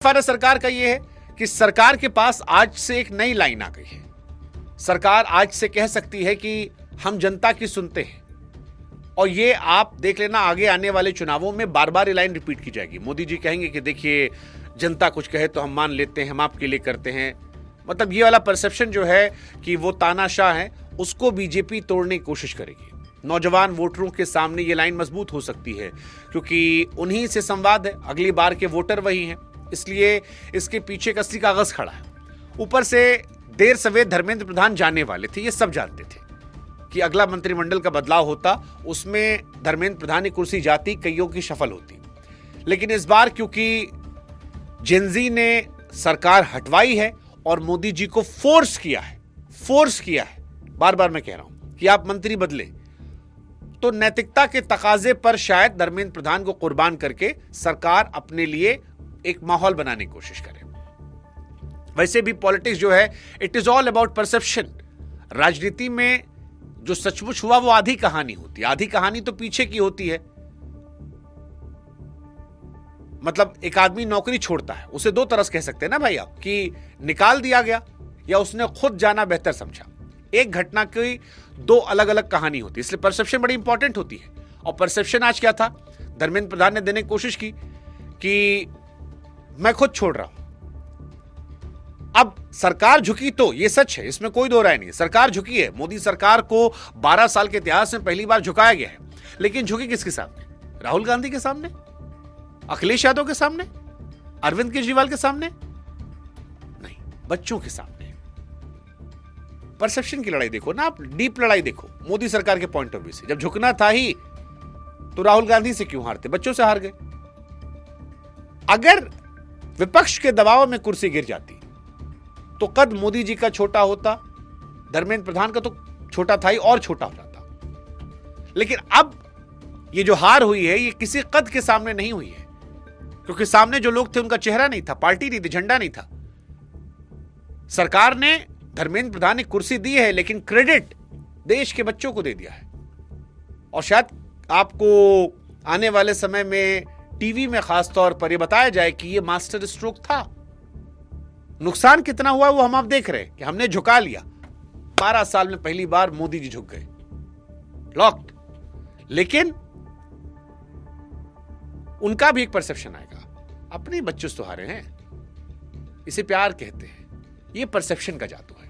Plus सरकार का यह है कि सरकार के पास आज से एक नई लाइन आ गई है। सरकार आज से कह सकती है कि हम जनता की सुनते हैं, और ये आप देख लेना आगे आने वाले चुनावों में बार बार ये लाइन रिपीट की जाएगी। मोदी जी कहेंगे कि देखिए जनता कुछ कहे तो हम मान लेते हैं, हम आपके लिए करते हैं। मतलब ये वाला परसेप्शन जो है कि वो तानाशाह है, उसको बीजेपी तोड़ने की कोशिश करेगी। नौजवान वोटरों के सामने ये लाइन मजबूत हो सकती है, क्योंकि उन्हीं से संवाद है, अगली बार के वोटर वही हैं, इसलिए इसके पीछे एक असली कागज खड़ा है। ऊपर से देर सवेर धर्मेंद्र प्रधान जाने वाले थे, ये सब जानते थे कि अगला मंत्रिमंडल का बदलाव होता, उसमें धर्मेंद्र प्रधान की कुर्सी जाती, कईयों की शफल होती। लेकिन इस बार क्योंकि जेनजी ने सरकार हटवाई है और मोदी जी को फोर्स किया है, बार बार मैं कह रहा हूं कि आप मंत्री बदले, तो नैतिकता के तकाजे पर शायद धर्मेंद्र प्रधान को कुर्बान करके सरकार अपने लिए एक माहौल बनाने की कोशिश करे। वैसे भी पॉलिटिक्स जो है, it is all about perception. राजनीति में जो सचमुच हुआ वो आधी कहानी होती है, आधी कहानी तो पीछे की होती है। मतलब एक आदमी नौकरी छोड़ता है, उसे दो तरह से कह सकते हैं ना भाई आप, कि निकाल दिया गया या उसने खुद जाना बेहतर समझा। एक घटना की दो अलग अलग कहानी होती है, इसलिए परसेप्शन बड़ी इंपॉर्टेंट होती है। और परसेप्शन आज क्या था, धर्मेंद्र प्रधान ने देने की कोशिश की कि मैं खुद छोड़ रहा हूं। अब सरकार झुकी तो ये सच है, इसमें कोई दो राय नहीं है, सरकार झुकी है। मोदी सरकार को 12 साल के इतिहास में पहली बार झुकाया गया है, लेकिन झुकी किसके सामने? राहुल गांधी के सामने, अखिलेश यादव के सामने, अरविंद केजरीवाल के सामने नहीं, बच्चों के सामने। परसेप्शन की लड़ाई देखो ना आप, डीप लड़ाई देखो मोदी सरकार के पॉइंट ऑफ व्यू से। जब झुकना था ही तो राहुल गांधी से क्यों हारते? बच्चों से हार गए। अगर विपक्ष के दबाव में कुर्सी गिर जाती तो कद मोदी जी का छोटा होता, धर्मेंद्र प्रधान का तो छोटा था ही, और छोटा हो जाता। लेकिन अब ये जो हार हुई है, ये किसी कद के सामने नहीं हुई है, क्योंकि सामने जो लोग थे उनका चेहरा नहीं था, पार्टी नहीं थी, झंडा नहीं था। सरकार ने धर्मेंद्र प्रधान ने कुर्सी दी है, लेकिन क्रेडिट देश के बच्चों को दे दिया है। और शायद आपको आने वाले समय में टीवी में खास तौर पर यह बताया जाए कि यह मास्टर स्ट्रोक था। नुकसान कितना हुआ वो हम आप देख रहे हैं कि हमने झुका लिया। 12 साल में पहली बार मोदी जी झुक गए, लॉक्ड। लेकिन उनका भी एक परसेप्शन आएगा, अपने बच्चों से तो हारे हैं, इसे प्यार कहते हैं। ये परसेप्शन का जादू है।